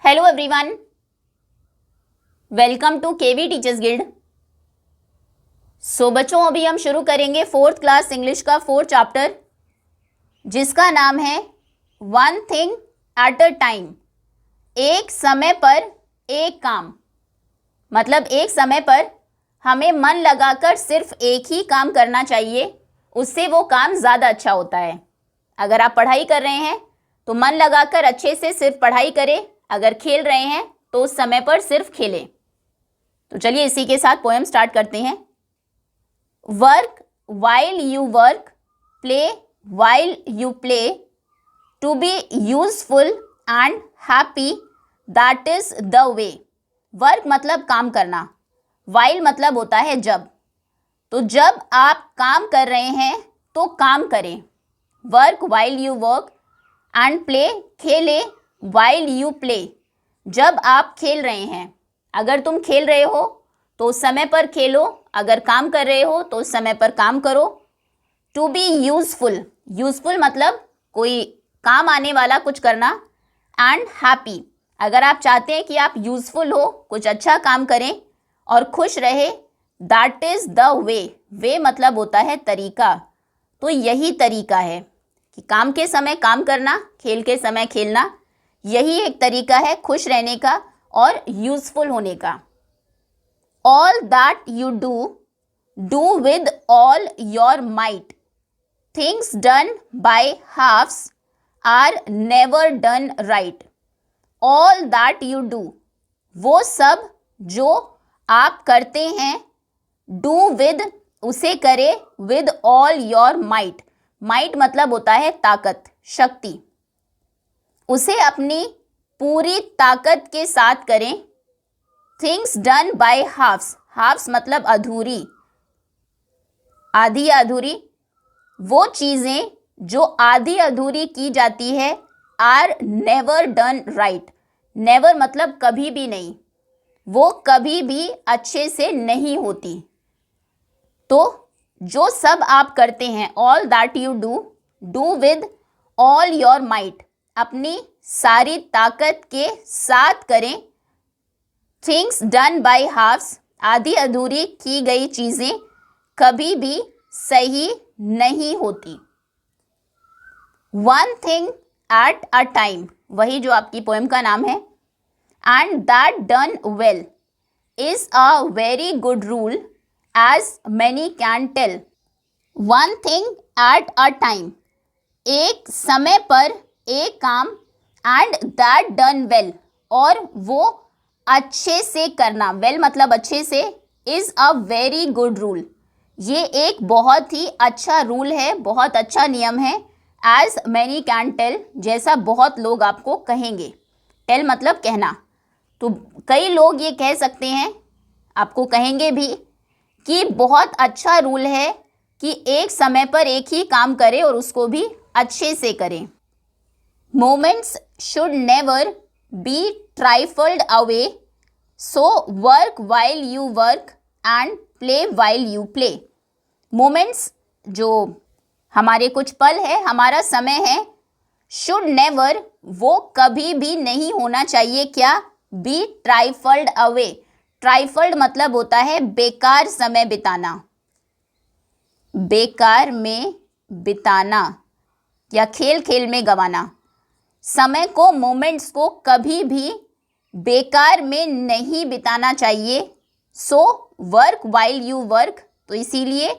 Hello everyone, welcome to KV teachers guild. So बच्चों, अभी हम शुरू करेंगे 4th क्लास इंग्लिश का 4th चैप्टर, जिसका नाम है one thing at a time. एक समय पर एक काम। मतलब एक समय पर हमें मन लगाकर सिर्फ एक ही काम करना चाहिए, उससे वो काम ज़्यादा अच्छा होता है। अगर आप पढ़ाई कर रहे हैं तो मन लगाकर अच्छे से सिर्फ पढ़ाई करें, अगर खेल रहे हैं तो उस समय पर सिर्फ खेलें। तो चलिए इसी के साथ पोएम स्टार्ट करते हैं। Work while you work, play while you play, to be useful and happy, that is the way. Work मतलब काम करना, वाइल मतलब होता है जब। तो जब आप काम कर रहे हैं तो काम करें। Work while you work and play, खेले वाइल यू प्ले, जब आप खेल रहे हैं। अगर तुम खेल रहे हो तो उस समय पर खेलो, अगर काम कर रहे हो तो उस समय पर काम करो। टू बी यूजफुल, यूजफुल मतलब कोई काम आने वाला कुछ करना। एंड हैप्पी, अगर आप चाहते हैं कि आप यूजफुल हो, कुछ अच्छा काम करें और खुश रहे, दैट इज द वे। वे मतलब होता है तरीका। तो यही तरीका है कि काम के समय काम करना, खेल के समय खेलना। यही एक तरीका है खुश रहने का और यूजफुल होने का। All that you do with all your might, things done by halves are never done right. All that you do, वो सब जो आप करते हैं, डू विद उसे करे, with all your might. Might मतलब होता है ताकत, शक्ति। उसे अपनी पूरी ताकत के साथ करें। Things done by halves, halves मतलब अधूरी, आधी अधूरी। वो चीज़ें जो आधी अधूरी की जाती है, are never done right. Never मतलब कभी भी नहीं, वो कभी भी अच्छे से नहीं होती। तो जो सब आप करते हैं, all that you do with all your might, अपनी सारी ताकत के साथ करें। थिंग्स डन बाय हाफ्स, आधी अधूरी की गई चीज़ें कभी भी सही नहीं होती। One thing at a time, वही जो आपकी पोएम का नाम है। And that done well is a very good rule, as many can tell. One thing at a time, एक समय पर एक काम। एंड दैट डन वेल, और वो अच्छे से करना, वेल मतलब अच्छे से, is a very good rule, ये एक बहुत ही अच्छा रूल है, बहुत अच्छा नियम है। एज मैनी कैन टेल, जैसा बहुत लोग आपको कहेंगे। टेल मतलब कहना। तो कई लोग ये कह सकते हैं, आपको कहेंगे भी, कि बहुत अच्छा रूल है कि एक समय पर एक ही काम करें और उसको भी अच्छे से करें। Moments should never be trifled away, so work while you work and play while you play. Moments जो हमारे कुछ पल है, हमारा समय है, should never, वो कभी भी नहीं होना चाहिए। क्या? be trifled away. trifled मतलब होता है बेकार समय बिताना, बेकार में बिताना या खेल खेल में गंवाना। समय को, मोमेंट्स को कभी भी बेकार में नहीं बिताना चाहिए। So work while you work, तो इसीलिए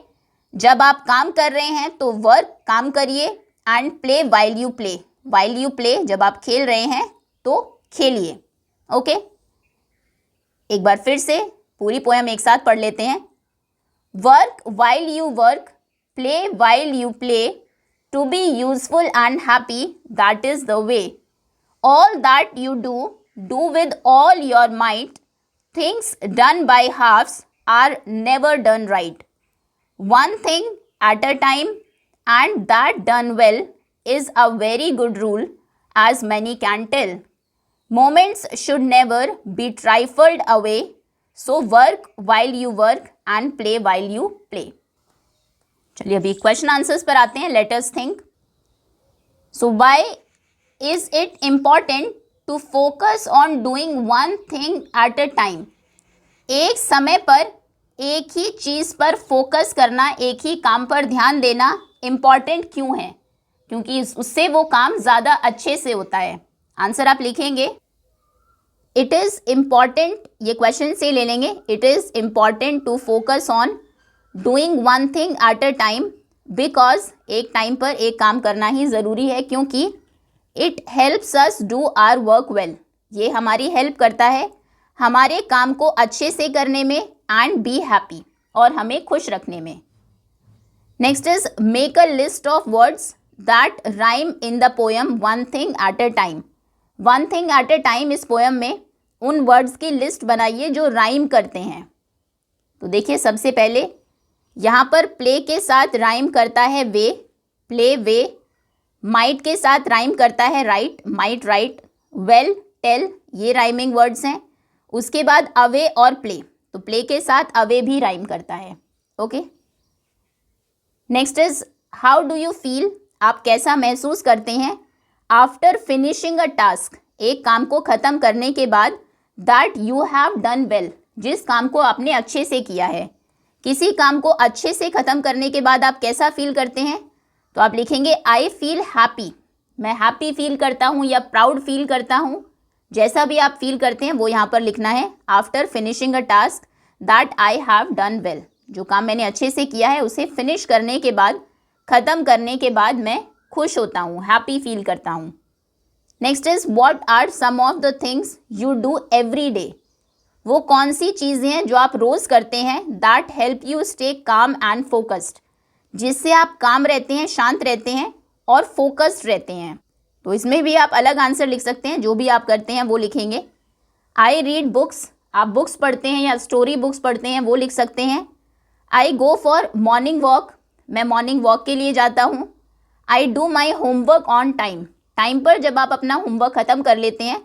जब आप काम कर रहे हैं तो वर्क काम करिए। And play while you play, while you play, जब आप खेल रहे हैं तो खेलिए। ओके, एक बार फिर से पूरी पोएम एक साथ पढ़ लेते हैं। Work while you work, play while you play, to be useful and happy, that is the way. All that you do with all your might. Things done by halves are never done right. One thing at a time, and that done well, is a very good rule, as many can tell. Moments should never be trifled away, so work while you work and play while you play. चलिए अभी question answers पर आते हैं। Let us think. So why is it important to focus on doing one thing at a time. एक समय पर एक ही चीज़ पर फोकस करना, एक ही काम पर ध्यान देना इम्पॉर्टेंट क्यों है? क्योंकि उससे वो काम ज़्यादा अच्छे से होता है। आंसर आप लिखेंगे, इट इज़ इम्पॉर्टेंट, ये क्वेश्चन से ले लेंगे, it is important to focus on doing one thing at a time because एक टाइम पर एक काम करना ही ज़रूरी है, क्योंकि it helps us do our work well. ये हमारी हेल्प करता है हमारे काम को अच्छे से करने में एंड बी हैप्पी, और हमें खुश रखने में। Next is make a list of words that rhyme in the poem one thing at a time. One thing at a time इस पोएम में उन वर्ड्स की लिस्ट बनाइए जो राइम करते हैं। तो देखिए, सबसे पहले यहाँ पर प्ले के साथ राइम करता है वे, प्ले वे। माइट के साथ राइम करता है right, might right. Well, tell, ये राइमिंग वर्ड्स हैं। उसके बाद अवे और प्ले, तो प्ले के साथ अवे भी राइम करता है। Okay, next is how do you feel, आप कैसा महसूस करते हैं आफ्टर फिनिशिंग अ टास्क, एक काम को ख़त्म करने के बाद, that you have done well, जिस काम को आपने अच्छे से किया है। किसी काम को अच्छे से ख़त्म करने के बाद आप कैसा फील करते हैं? तो आप लिखेंगे आई फील हैप्पी, मैं हैप्पी फील करता हूँ या प्राउड फील करता हूँ। जैसा भी आप फील करते हैं वो यहाँ पर लिखना है। After finishing a task that I have done well, जो काम मैंने अच्छे से किया है उसे फिनिश करने के बाद, ख़त्म करने के बाद मैं खुश होता हूँ, हैप्पी फील करता हूँ। Next is what are some of the things you do every day, वो कौन सी चीज़ें हैं जो आप रोज़ करते हैं that help you stay calm and focused, जिससे आप काम रहते हैं, शांत रहते हैं और फोकस्ड रहते हैं। तो इसमें भी आप अलग आंसर लिख सकते हैं, जो भी आप करते हैं वो लिखेंगे। आई रीड बुक्स, आप बुक्स पढ़ते हैं या स्टोरी बुक्स पढ़ते हैं वो लिख सकते हैं। आई गो फॉर मॉर्निंग वॉक, मैं मॉर्निंग वॉक के लिए जाता हूँ। आई do my homework on time, time पर जब आप अपना होमवर्क ख़त्म कर लेते हैं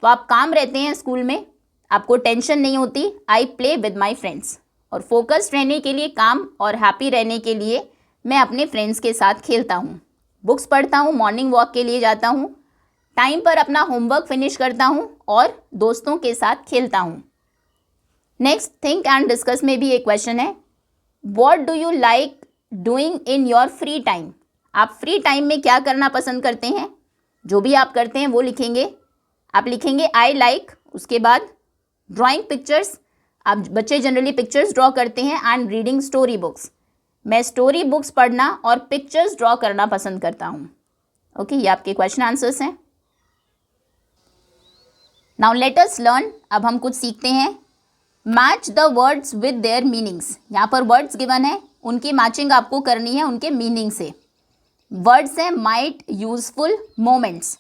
तो आप काम रहते हैं स्कूल में, आपको टेंशन नहीं होती। I play with my friends, और फोकस्ड रहने के लिए काम और हैप्पी रहने के लिए मैं अपने फ्रेंड्स के साथ खेलता हूँ, बुक्स पढ़ता हूँ, मॉर्निंग वॉक के लिए जाता हूँ, टाइम पर अपना होमवर्क फिनिश करता हूँ और दोस्तों के साथ खेलता हूँ। नेक्स्ट थिंक एंड डिस्कस में भी एक क्वेश्चन है, what do you like doing in your free time, आप फ्री टाइम में क्या करना पसंद करते हैं? जो भी आप करते हैं वो लिखेंगे। आप लिखेंगे आई लाइक, उसके बाद ड्राइंग पिक्चर्स, आप बच्चे जनरली पिक्चर्स ड्रॉ करते हैं, एंड रीडिंग स्टोरी बुक्स, मैं स्टोरी बुक्स पढ़ना और पिक्चर्स ड्रॉ करना पसंद करता हूँ। ओके, ये आपके क्वेश्चन आंसर्स हैं। नाउ लेट अस लर्न, अब हम कुछ सीखते हैं। Match the words with their meanings, यहाँ पर वर्ड्स गिवन है, उनकी मैचिंग आपको करनी है उनके मीनिंग से। वर्ड्स हैं माइट, यूजफुल, मोमेंट्स।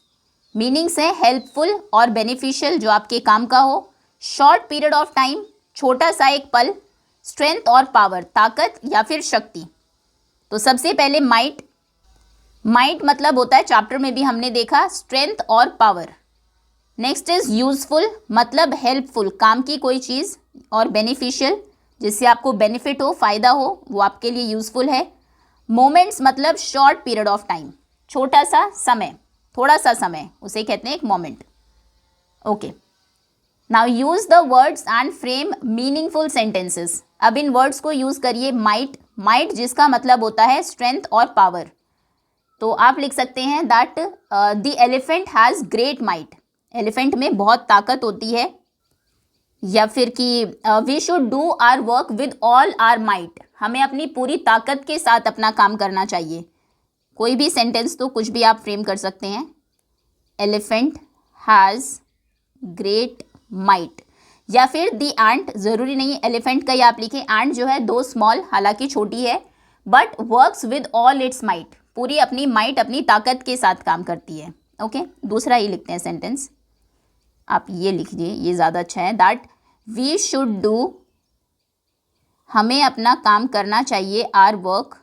मीनिंग्स हैं हेल्पफुल और बेनिफिशियल, जो आपके काम का हो। शॉर्ट पीरियड ऑफ टाइम, छोटा सा एक पल। स्ट्रेंथ और पावर, ताकत या फिर शक्ति। तो सबसे पहले माइट, माइट मतलब होता है, चैप्टर में भी हमने देखा, स्ट्रेंथ और पावर। नेक्स्ट इज यूजफुल, मतलब हेल्पफुल, काम की कोई चीज़, और बेनिफिशियल, जिससे आपको बेनिफिट हो, फ़ायदा हो, वो आपके लिए यूजफुल है। मोमेंट्स मतलब शॉर्ट पीरियड ऑफ टाइम, छोटा सा समय, थोड़ा सा समय, उसे कहते हैं एक moment. Okay, now use the words and frame meaningful sentences. अब इन वर्ड्स को यूज करिए। माइट, माइट जिसका मतलब होता है स्ट्रेंथ और पावर, तो आप लिख सकते हैं that the elephant has great might, elephant में बहुत ताकत होती है। या फिर कि we should do our work with all our might, हमें अपनी पूरी ताकत के साथ अपना काम करना चाहिए। कोई भी सेंटेंस तो कुछ भी आप फ्रेम कर सकते हैं। एलिफेंट हैज़ ग्रेट माइट, या फिर दी एंट, ज़रूरी नहीं एलिफेंट का ही आप लिखें, एंट जो है दो स्मॉल, हालांकि छोटी है, but works with all it's might, पूरी अपनी माइट, अपनी ताकत के साथ काम करती है। ओके, दूसरा ही लिखते हैं सेंटेंस, आप ये लिखिए, ये ज़्यादा अच्छा है। दैट वी शुड डू, हमें अपना काम करना चाहिए, our work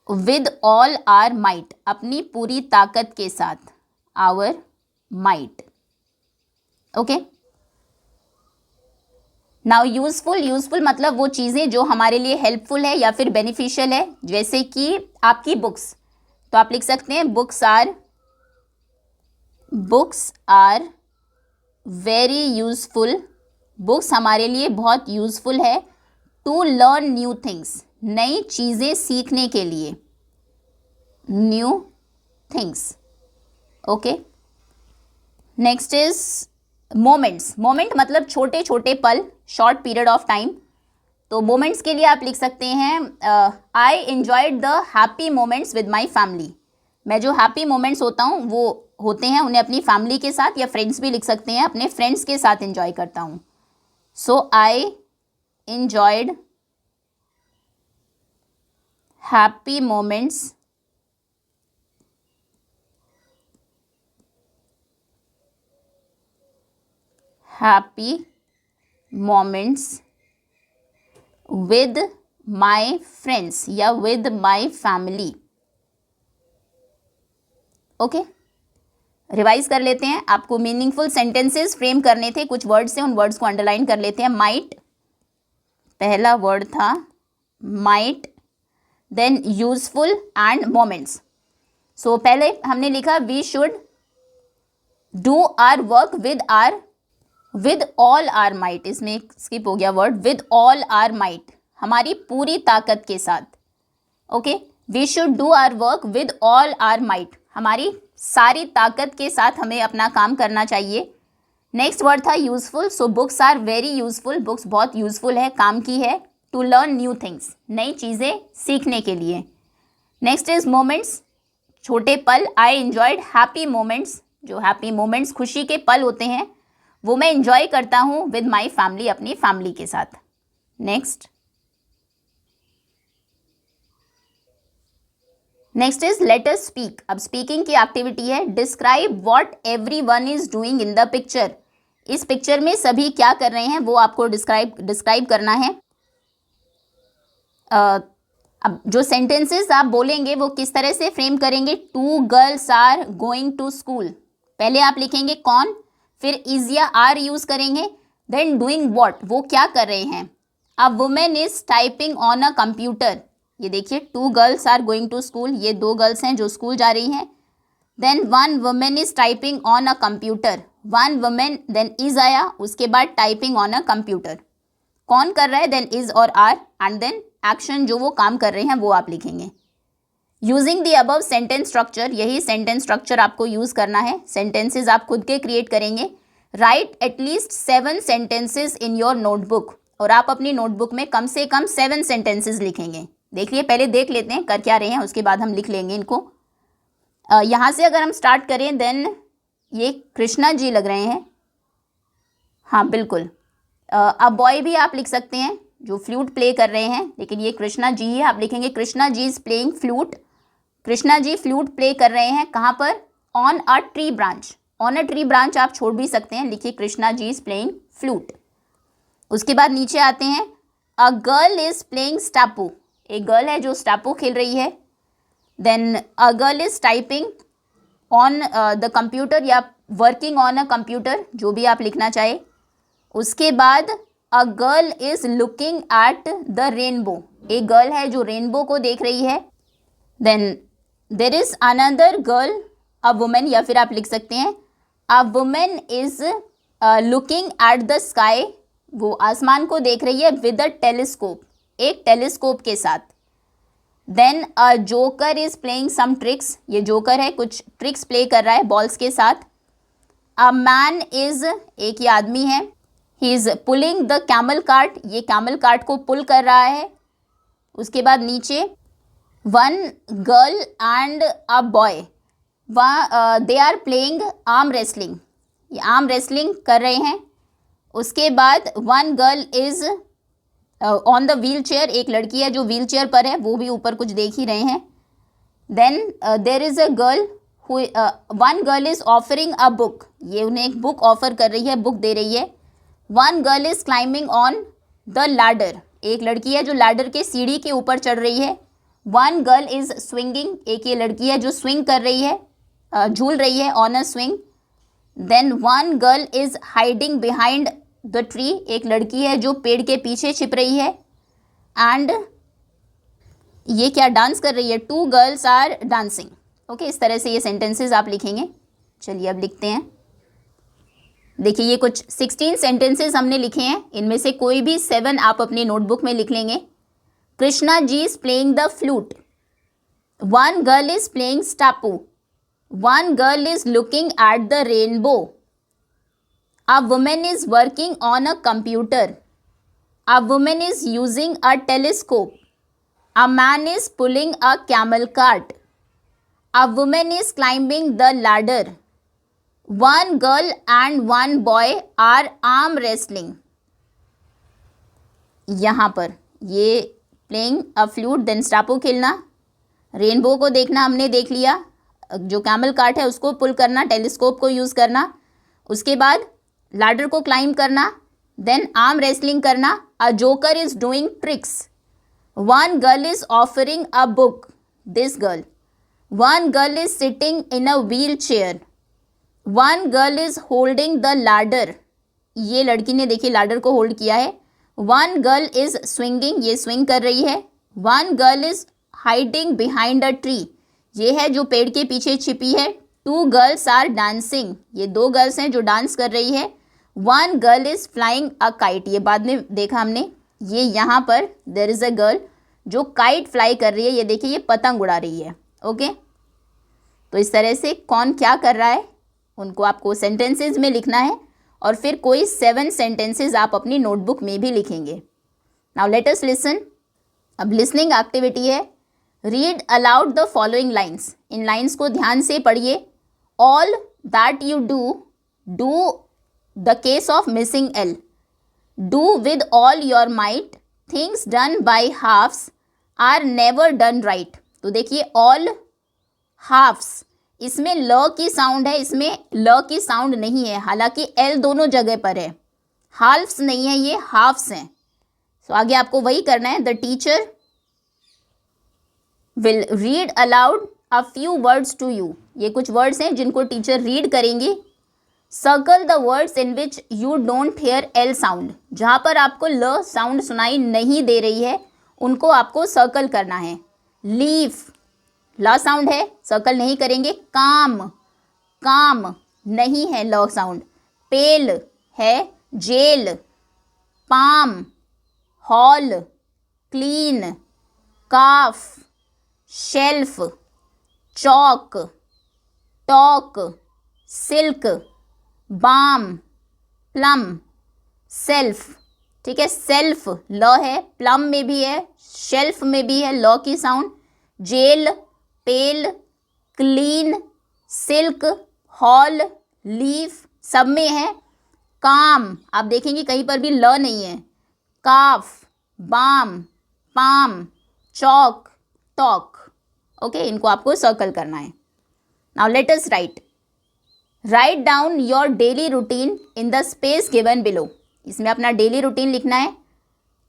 with all our might, अपनी पूरी ताकत के साथ, our might. Okay, now useful, useful मतलब वो चीज़ें जो हमारे लिए हेल्पफुल है या फिर बेनिफिशियल है, जैसे कि आपकी बुक्स, तो आप लिख सकते हैं books are books are very useful, books हमारे लिए बहुत यूज़फुल है। टू लर्न न्यू थिंग्स, नई चीज़ें सीखने के लिए, new things. Okay, next is moments. Moment मतलब छोटे छोटे पल, शॉर्ट पीरियड ऑफ टाइम। तो मोमेंट्स के लिए आप लिख सकते हैं I enjoyed the happy moments with my family. मैं जो हैप्पी मोमेंट्स होता हूँ वो होते हैं उन्हें अपनी फैमिली के साथ, या फ्रेंड्स भी लिख सकते हैं, अपने फ्रेंड्स के साथ एंजॉय करता हूँ। So I enjoyed happy moments happy moments with my friends या with my family. Okay, revise कर लेते हैं। आपको मीनिंगफुल सेंटेंसेस फ्रेम करने थे, कुछ वर्ड्स से, उन वर्ड्स को अंडरलाइन कर लेते हैं। माइट, पहला वर्ड था might, then useful and moments. So पहले हमने लिखा we should do our work with all our might, इसमें स्किप हो गया word with all our might, हमारी पूरी ताकत के साथ। Okay, we should do our work with all our might, हमारी सारी ताकत के साथ हमें अपना काम करना चाहिए। नेक्स्ट वर्ड था useful. So books are very useful, books बहुत यूजफुल है, काम की है। टू लर्न न्यू थिंग्स, नई चीज़ें सीखने के लिए। नेक्स्ट इज मोमेंट्स, छोटे पल। आई एन्जॉयड हैप्पी मोमेंट्स, जो हैप्पी मोमेंट्स खुशी के पल होते हैं वो मैं एंजॉय करता हूँ विद माई फैमिली, अपनी फैमिली के साथ। Next is let us speak. अब स्पीकिंग की एक्टिविटी है। Describe what everyone is doing in the picture, इस पिक्चर में सभी क्या कर रहे हैं वो आपको डिस्क्राइब करना है। अब जो सेंटेंसेस आप बोलेंगे वो किस तरह से फ्रेम करेंगे। Two girls are going to school, पहले आप लिखेंगे कौन, फिर इज या आर यूज करेंगे, देन डूइंग व्हाट, वो क्या कर रहे हैं। A women is typing on a computer, ये देखिए two girls are going to school, ये दो गर्ल्स हैं जो स्कूल जा रही हैं। Then one women is typing on a computer, one women, then is आया, उसके बाद टाइपिंग ऑन अ कंप्यूटर, कौन कर रहा है, देन इज और आर, एंड देन एक्शन, जो वो काम कर रहे हैं वो आप लिखेंगे। Using the above sentence structure, यही सेंटेंस स्ट्रक्चर आपको यूज करना है। सेंटेंसेज आप खुद के क्रिएट करेंगे। Right at least 7 sentences in your notebook, और आप अपनी नोटबुक में कम से कम 7 सेंटेंसेज लिखेंगे। देखिए, पहले देख लेते हैं कर क्या रहे हैं, उसके बाद हम लिख लेंगे इनको। यहाँ से अगर हम स्टार्ट करें, देन ये कृष्णा जी लग रहे हैं, हाँ बिल्कुल। अब बॉय भी आप लिख सकते हैं जो फ्लूट प्ले कर रहे हैं, लेकिन ये कृष्णा जी है, आप लिखेंगे Krishna ji is playing flute. Krishna ji flute play कर रहे हैं, कहाँ पर, on a tree branch. On a tree branch आप छोड़ भी सकते हैं, लिखिए Krishna ji is playing flute. उसके बाद नीचे आते हैं, a girl is playing stapu, एक गर्ल है जो स्टापू खेल रही है। Then a girl is typing on the computer या वर्किंग ऑन अ कंप्यूटर, जो भी आप लिखना चाहे। उसके बाद a girl is looking at the rainbow, एक गर्ल है जो रेनबो को देख रही है। Then there is another girl, a women, या फिर आप लिख सकते हैं a women is looking at the sky, वो आसमान को देख रही है, विद अ टेलीस्कोप, एक टेलीस्कोप के साथ। Then a joker is playing some tricks, ये जोकर है, कुछ ट्रिक्स प्ले कर रहा है बॉल्स के साथ। अ मैन इज, एक ये आदमी है, he is pulling the camel cart, ये कैमल कार्ट को पुल कर रहा है। उसके बाद नीचे one girl and a boy, they are playing arm wrestling, ये आर्म रेसलिंग कर रहे हैं। उसके बाद one girl is on the wheelchair, एक लड़की है जो व्हील चेयर पर है, वो भी ऊपर कुछ देख ही रहे हैं। Then there is a girl, one girl is offering a book, ये उन्हें एक बुक ऑफर कर रही है, बुक दे रही है। One girl is climbing on the ladder, एक लड़की है जो लैडर के सीढ़ी के ऊपर चढ़ रही है। वन गर्ल इज स्विंगिंग, एक ये लड़की है जो स्विंग कर रही है, झूल रही है on a swing. Then one girl is hiding behind the tree, एक लड़की है जो पेड़ के पीछे छिप रही है। एंड ये क्या डांस कर रही है, two girls are dancing. Okay, इस तरह से ये सेंटेंसेस आप लिखेंगे। चलिए अब लिखते हैं। देखिए ये कुछ 16 सेंटेंसेस हमने लिखे हैं, इनमें से कोई भी 7 आप अपनी नोटबुक में लिख लेंगे। Krishna ji is playing the flute, one girl is playing stapu, one girl is looking at the rainbow, a women is working on a computer, a women is using a telescope, a man is pulling a camel cart, a women is climbing the ladder, one girl and one boy are arm wrestling. यहाँ पर ये playing a flute, then स्टापू खेलना, rainbow को देखना हमने देख लिया, जो कैमल कार्ट है उसको पुल करना, टेलीस्कोप को यूज़ करना, उसके बाद लैडर को क्लाइंब करना, देन आर्म रेसलिंग करना, अ joker is doing tricks, one girl is offering a book, this girl, one girl is sitting in a wheel chair, one girl is holding the ladder, ये लड़की ने देखिए ladder को hold किया है, one girl is swinging, ये swing कर रही है, one girl is hiding behind a tree, ये है जो पेड़ के पीछे छिपी है, टू गर्ल्स आर डांसिंग, ये 2 गर्ल्स हैं जो डांस कर रही है, one girl is flying a kite, ये बाद में देखा हमने, ये यहाँ पर देयर इज अ गर्ल जो काइट फ्लाई कर रही है, ये देखिए ये पतंग उड़ा रही है। ओके, तो इस तरह से कौन क्या कर रहा है उनको आपको सेंटेंसेस में लिखना है, और फिर कोई 7 सेंटेंसेस आप अपनी नोटबुक में भी लिखेंगे। Now let us listen. अब लिसनिंग एक्टिविटी है, read aloud the following lines, इन लाइन्स को ध्यान से पढ़िए। All that you do the case of missing L, do with all your might, things done by halves are never done right. तो देखिए all halves, इसमें ल की साउंड है, इसमें ल की साउंड नहीं है, हालांकि एल दोनों जगह पर है, हाल्फ्स नहीं है, ये हाफ्स हैं। सो आगे आपको वही करना है। The teacher will read aloud a few words to you, ये कुछ वर्ड्स हैं जिनको टीचर रीड करेंगे। Circle the words in which you don't hear L sound, जहाँ पर आपको ल साउंड सुनाई नहीं दे रही है उनको आपको सर्कल करना है। लीव, ल साउंड है, सर्कल नहीं करेंगे। काम, काम नहीं है ल साउंड। पेल है, jail. Palm, hall, clean. Calf, shelf. Chalk, talk. Silk, balm, plum. Self, ठीक है, सेल्फ ल है, प्लम में भी है, शेल्फ में भी है ल की साउंड। जेल, पेल, क्लीन, सिल्क, हॉल, लीफ सब में है। काम, आप देखेंगे कहीं पर भी ल नहीं है। Calf, balm, palm, chalk, talk. Okay, इनको आपको सर्कल करना है। Now let us write down your daily routine in the space given below, इसमें अपना डेली रूटीन लिखना है।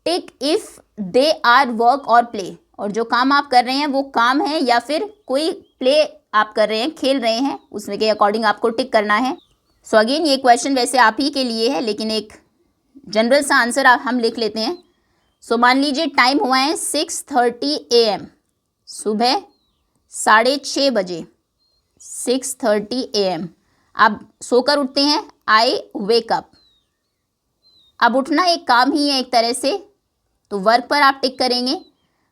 Tick if they are work or play, और जो काम आप कर रहे हैं वो काम है या फिर कोई प्ले आप कर रहे हैं, खेल रहे हैं, उसमें के अकॉर्डिंग आपको टिक करना है। सो अगेन ये क्वेश्चन वैसे आप ही के लिए है, लेकिन एक जनरल सा आंसर हम लिख लेते हैं। सो मान लीजिए टाइम हुआ है 6:30 AM, सुबह 6:30 बजे, 6:30 AM। आप सोकर उठते हैं, आई वेक अप। अब उठना एक काम ही है एक तरह से, तो वर्क पर आप टिक करेंगे।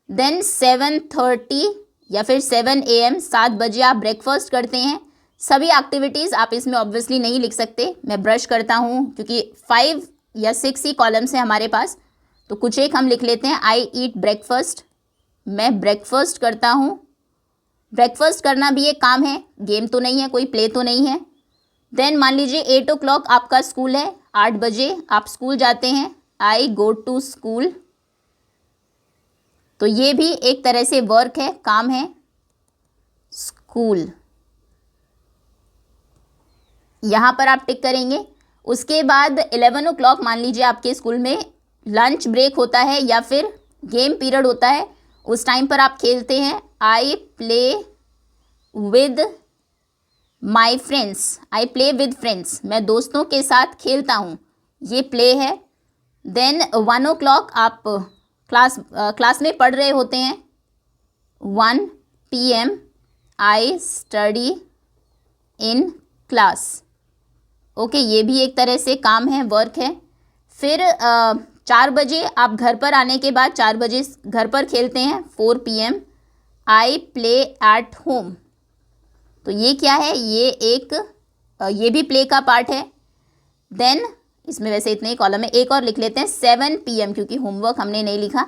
देन 7:30 या फिर 7 AM, 7 बजे आप ब्रेकफास्ट करते हैं। सभी एक्टिविटीज़ आप इसमें ऑब्वियसली नहीं लिख सकते, मैं ब्रश करता हूँ क्योंकि 5 या 6 ही कॉलम्स हैं हमारे पास, तो कुछ एक हम लिख लेते हैं। आई ईट ब्रेकफास्ट, मैं ब्रेकफास्ट करता हूँ। ब्रेकफास्ट करना भी एक काम है, गेम तो नहीं है, कोई प्ले तो नहीं है। देन मान लीजिए 8 o'clock आपका स्कूल है, 8 बजे आप स्कूल जाते हैं। आई गो टू स्कूल, तो ये भी एक तरह से वर्क है, काम है। स्कूल, यहाँ पर आप टिक करेंगे। उसके बाद 11 o'clock मान लीजिए आपके स्कूल में लंच ब्रेक होता है या फिर गेम पीरियड होता है, उस टाइम पर आप खेलते हैं। I play with my friends, I play with friends, मैं दोस्तों के साथ खेलता हूँ, ये प्ले है। देन 1 o'clock आप क्लास में पढ़ रहे होते हैं। 1 PM I study in class. Okay, ये भी एक तरह से काम है, वर्क है। फिर 4 बजे आप घर पर आने के बाद 4 बजे घर पर खेलते हैं। 4 PM I play at home. तो ये क्या है, ये भी प्ले का पार्ट है। देन इसमें वैसे इतने ही कॉलम है, एक और लिख लेते हैं 7 PM, क्योंकि होमवर्क हमने नहीं लिखा।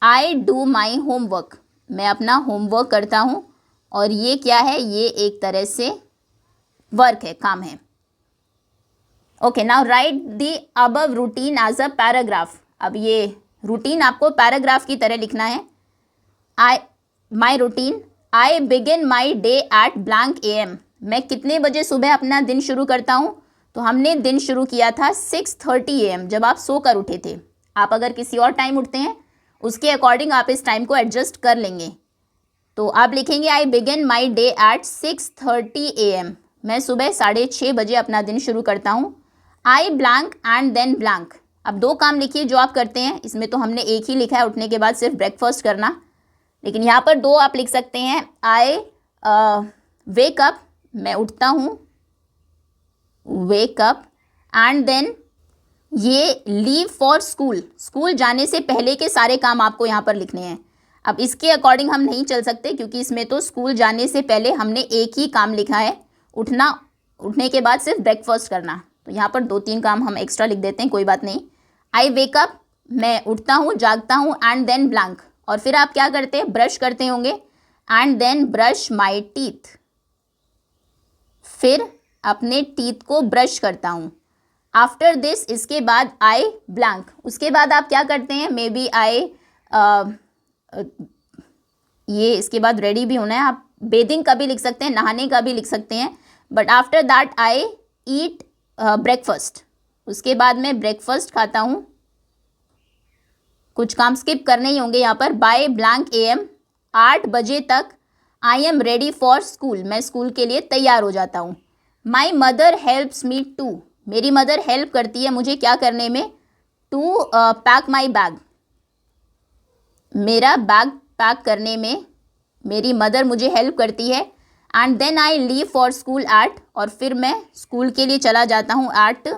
आई डू माई होमवर्क, मैं अपना होमवर्क करता हूँ। और ये क्या है, ये एक तरह से वर्क है, काम है। Okay, now write the above routine as a paragraph. अब ये रूटीन आपको पैराग्राफ की तरह लिखना है। My routine, I begin my day at blank AM। मैं कितने बजे सुबह अपना दिन शुरू करता हूँ? तो हमने दिन शुरू किया था 6:30 AM, जब आप सोकर उठे थे। आप अगर किसी और टाइम उठते हैं, उसके अकॉर्डिंग आप इस टाइम को एडजस्ट कर लेंगे। तो आप लिखेंगे आई begin my day eight 6:30 AM। मैं सुबह 6:30 बजे अपना दिन शुरू करता हूँ। I blank and then blank. अब 2 काम लिखिए जो आप करते हैं। इसमें तो हमने एक ही लिखा है, उठने के बाद सिर्फ ब्रेकफास्ट करना, लेकिन यहाँ पर 2 आप लिख सकते हैं। आई वेक अप, मैं उठता हूँ, वेक अप, एंड देन ये लीव फॉर स्कूल, स्कूल जाने से पहले के सारे काम आपको यहाँ पर लिखने हैं। अब इसके अकॉर्डिंग हम नहीं चल सकते, क्योंकि इसमें तो स्कूल जाने से पहले हमने एक ही काम लिखा है, उठना, उठने के बाद सिर्फ ब्रेकफास्ट करना। तो यहाँ पर 2-3 काम हम एक्स्ट्रा लिख देते हैं, कोई बात नहीं। आई वेक अप, मैं उठता हूँ, जागता हूँ, एंड देन ब्लैंक। और फिर आप क्या करते हैं, ब्रश करते होंगे, and then brush my teeth. फिर अपने टीथ को ब्रश करता हूँ। आफ्टर दिस, इसके बाद आई ब्लैंक। उसके बाद आप क्या करते हैं, मे बी आई ये इसके बाद रेडी भी होना है। आप बेदिंग का भी लिख सकते हैं, नहाने का भी लिख सकते हैं, but after that I eat breakfast. उसके बाद मैं ब्रेकफास्ट खाता हूँ। कुछ काम स्किप करने ही होंगे यहाँ पर। बाय ब्लैंक AM, 8 बजे तक I am ready for school, मैं स्कूल के लिए तैयार हो जाता हूँ। My mother helps me to, मेरी मदर हेल्प करती है मुझे क्या करने में, टू पैक माई बैग, मेरा बैग पैक करने में मेरी मदर मुझे हेल्प करती है। And then I leave for school at, और फिर मैं स्कूल के लिए चला जाता हूँ एट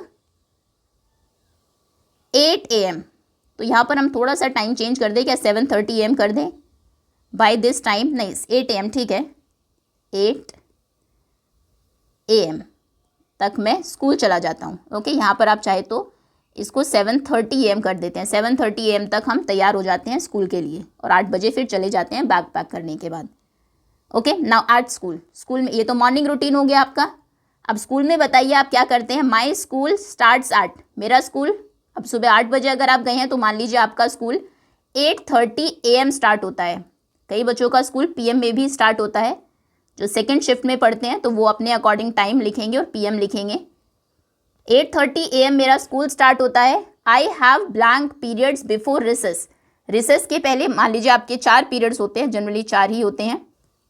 8 AM। तो यहाँ पर हम थोड़ा सा टाइम चेंज कर दें, क्या 7:30 AM कर दें? बाय दिस टाइम नहीं, 8 AM ठीक है, 8 AM तक मैं स्कूल चला जाता हूँ। ओके, यहाँ पर आप चाहे तो इसको 7:30 AM कर देते हैं। 7:30 AM तक हम तैयार हो जाते हैं स्कूल के लिए, और 8 बजे फिर चले जाते हैं बैग पैक करने के बाद। Okay, now at school, school में ये तो मॉर्निंग रूटीन हो गया आपका। अब स्कूल में बताइए आप क्या करते हैं। माई स्कूल स्टार्ट्स एट, मेरा स्कूल, अब सुबह 8 बजे अगर आप गए हैं तो मान लीजिए आपका स्कूल 8:30 AM स्टार्ट होता है। कई बच्चों का स्कूल PM में भी स्टार्ट होता है, जो सेकेंड शिफ्ट में पढ़ते हैं, तो वो अपने अकॉर्डिंग टाइम लिखेंगे और PM लिखेंगे। 8:30 AM मेरा स्कूल स्टार्ट होता है। I have blank periods before recess, recess के पहले मान लीजिए आपके 4 पीरियड्स होते हैं, जनरली 4 ही होते हैं।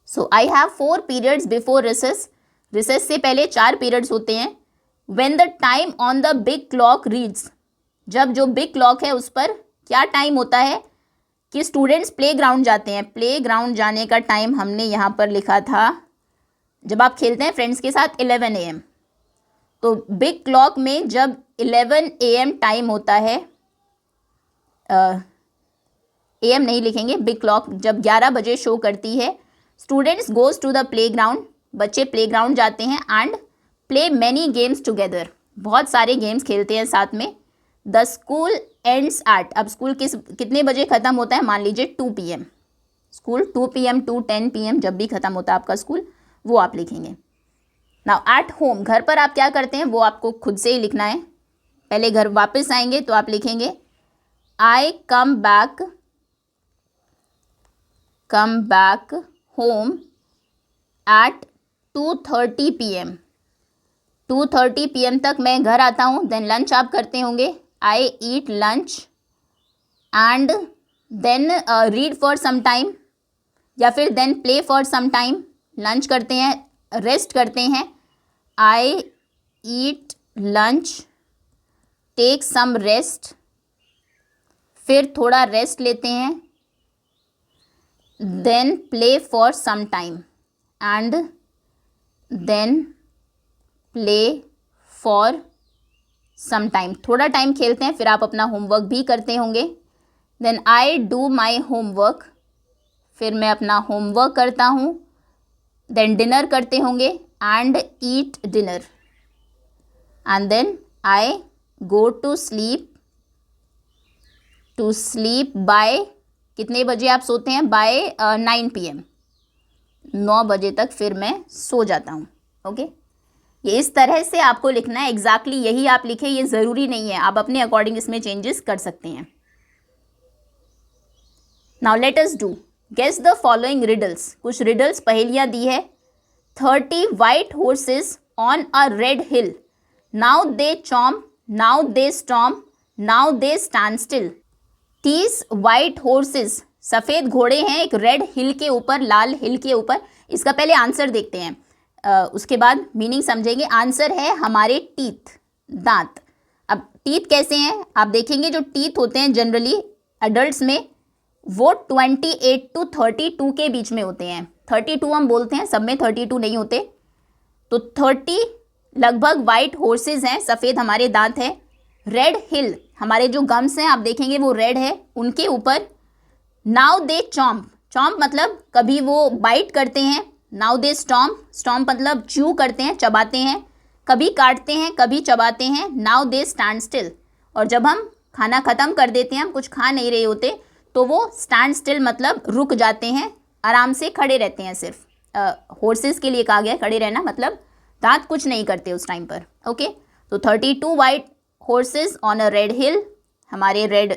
So I have 4 periods before recess, recess से पहले 4 पीरियड्स होते हैं। When the time on the big clock reads, जब जो बिग क्लॉक है उस पर क्या टाइम होता है कि स्टूडेंट्स प्ले ग्राउंड जाते हैं। प्ले ग्राउंड जाने का टाइम हमने यहाँ पर लिखा था, जब आप खेलते हैं फ्रेंड्स के साथ, 11 AM। तो बिग क्लॉक में जब 11 AM टाइम होता है, AM नहीं लिखेंगे, बिग क्लॉक जब 11 बजे शो करती है, students goes to the playground, बच्चे प्ले ग्राउंड जाते हैं, and play many games together, बहुत सारे गेम्स खेलते हैं साथ में। द स्कूल एंड्स एट, अब स्कूल कितने बजे ख़त्म होता है, मान लीजिए 2 PM, school 2 PM to 10 PM जब भी ख़त्म होता है आपका स्कूल, वो आप लिखेंगे। नाउ एट होम, घर पर आप क्या करते हैं वो आपको खुद से ही लिखना है। पहले घर वापस आएंगे तो आप लिखेंगे I come back home at 2:30 PM, 2:30 PM तक मैं घर आता हूँ। देन लंच आप करते होंगे, I eat lunch, and then read for some time, या फिर then play for some time. Lunch करते हैं, रेस्ट करते हैं, I eat lunch, take some rest, फिर थोड़ा रेस्ट लेते हैं, then play for some time, and then play for some time, थोड़ा टाइम खेलते हैं, फिर आप अपना होमवर्क भी करते होंगे. Then I do my homework, फिर मैं अपना होमवर्क करता हूँ. देन डिनर करते होंगे and eat dinner. And then I go to sleep by, कितने बजे आप सोते हैं? बाय 9 PM, 9 बजे तक फिर मैं सो जाता हूँ. ओके, ये इस तरह से आपको लिखना है. एग्जैक्टली यही आप लिखें ये ज़रूरी नहीं है, आप अपने अकॉर्डिंग इसमें चेंजेस कर सकते हैं. Now let us do guess the following riddles. कुछ रिडल्स पहेलियाँ दी है. 30 white horses on a red hill. Now they chomp, now they stomp, now they stand still. 30 white horses, सफ़ेद घोड़े हैं एक रेड हिल के ऊपर, लाल हिल के ऊपर. इसका पहले आंसर देखते हैं, उसके बाद मीनिंग समझेंगे. आंसर है हमारे टीथ, दांत. अब टीथ कैसे हैं आप देखेंगे. जो टीथ होते हैं जनरली एडल्ट्स में वो 28 to 32 के बीच में होते हैं. 32 हम बोलते हैं, सब में 32 नहीं होते. तो 30 लगभग वाइट हॉर्सेस हैं, सफ़ेद हमारे दांत हैं. रेड हिल, हमारे जो गम्स हैं आप देखेंगे वो रेड है, उनके ऊपर. नाउ दे चॉम्प, चॉम्प मतलब कभी वो बाइट करते हैं. नाउ दे स्टॉम्प, स्टॉम्प मतलब च्यू करते हैं, चबाते हैं. कभी काटते हैं, कभी चबाते हैं. नाउ दे स्टैंड स्टिल, और जब हम खाना ख़त्म कर देते हैं, हम कुछ खा नहीं रहे होते, तो वो स्टैंड स्टिल मतलब रुक जाते हैं, आराम से खड़े रहते हैं. सिर्फ हॉर्सेस के लिए कहा गया खड़े रहना, मतलब दांत कुछ नहीं करते उस टाइम पर. ओके, तो 32 white horses on a red hill, हमारे रेड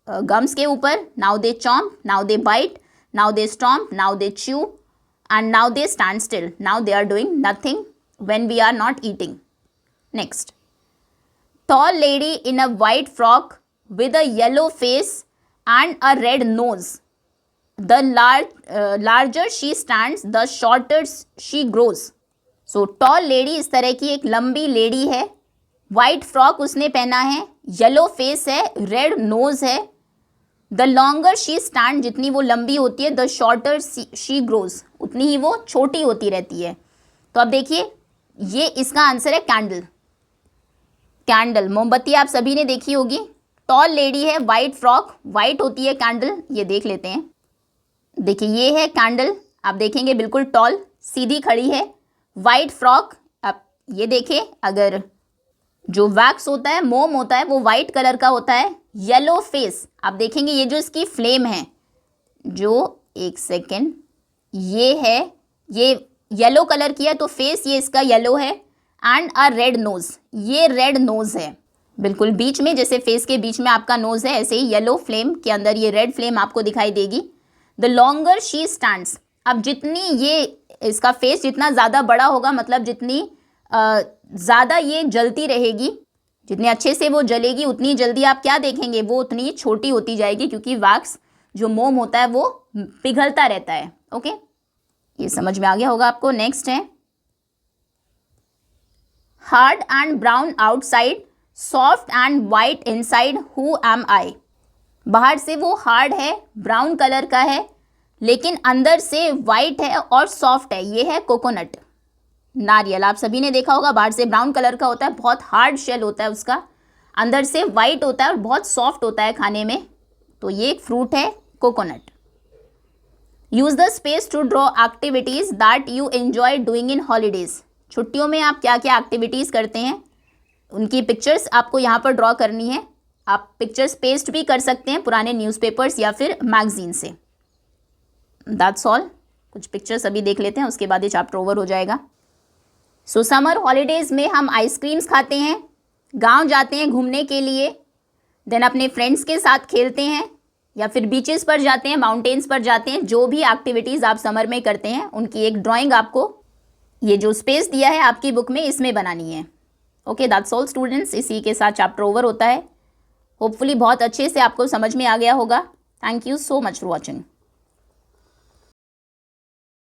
गम्स के ऊपर. Now they chomp, now they bite, now they stomp, now they chew, and now they stand still. Now they are doing nothing when we are not eating. Next, tall lady in a white frock with a yellow face and a red nose. The larger she stands, the shorter she grows. So tall lady इस तरह की एक लंबी lady है. White frock उसने पहना है, yellow face है, रेड नोज है. द लॉन्गर शी स्टैंड, जितनी वो लंबी होती है, द शॉर्टर शी ग्रोज, उतनी ही वो छोटी होती रहती है. तो अब देखिए ये इसका आंसर है कैंडल. कैंडल, मोमबत्ती आप सभी ने देखी होगी. टॉल लेडी है, वाइट फ्रॉक, वाइट होती है कैंडल. ये देख लेते हैं. देखिए ये है कैंडल, आप देखेंगे बिल्कुल टॉल, सीधी खड़ी है. वाइट फ्रॉक, आप ये देखें, अगर जो वैक्स होता है, मोम होता है, वो वाइट कलर का होता है. येलो फेस, आप देखेंगे ये जो इसकी फ्लेम है, जो एक सेकेंड, ये है, ये येलो कलर की है, तो फेस ये इसका येलो है. एंड अ रेड नोज, ये रेड नोज है बिल्कुल बीच में, जैसे फेस के बीच में आपका नोज है, ऐसे ही येलो फ्लेम के अंदर ये रेड फ्लेम आपको दिखाई देगी. द लॉन्गर शी स्टैंड्स, अब जितनी ये इसका फेस जितना ज़्यादा बड़ा होगा, मतलब जितनी ज़्यादा ये जलती रहेगी, जितने अच्छे से वो जलेगी, उतनी जल्दी आप क्या देखेंगे, वो उतनी छोटी होती जाएगी, क्योंकि वैक्स जो मोम होता है वो पिघलता रहता है. ओके, ये समझ में आ गया होगा आपको. नेक्स्ट है hard and brown outside, soft and white inside, who am I. बाहर से वो हार्ड है, ब्राउन कलर का है, लेकिन अंदर से वाइट है और सॉफ्ट है. ये है कोकोनट, नारियल. आप सभी ने देखा होगा, बाहर से ब्राउन कलर का होता है, बहुत हार्ड शेल होता है उसका, अंदर से वाइट होता है और बहुत सॉफ्ट होता है खाने में. तो ये एक फ्रूट है coconut. Use the space to draw activities that you enjoy doing in holidays. छुट्टियों में आप क्या क्या एक्टिविटीज़ करते हैं, उनकी पिक्चर्स आपको यहाँ पर ड्रॉ करनी है. आप पिक्चर्स पेस्ट भी कर सकते हैं पुराने न्यूज़पेपर्स या फिर मैगजीन से. That's all. कुछ पिक्चर्स अभी देख लेते हैं, उसके बाद ये चैप्टर ओवर हो जाएगा. सो समर हॉलीडेज़ में हम आइसक्रीम्स खाते हैं, गांव जाते हैं घूमने के लिए, देन अपने फ्रेंड्स के साथ खेलते हैं, या फिर बीचेस पर जाते हैं, माउंटेन्स पर जाते हैं. जो भी एक्टिविटीज़ आप समर में करते हैं उनकी एक ड्राइंग आपको ये जो स्पेस दिया है आपकी बुक में, इसमें बनानी है. Okay, that's all students. इसी के साथ चैप्टर ओवर होता है. होपफुली बहुत अच्छे से आपको समझ में आ गया होगा. Thank you so much for watching.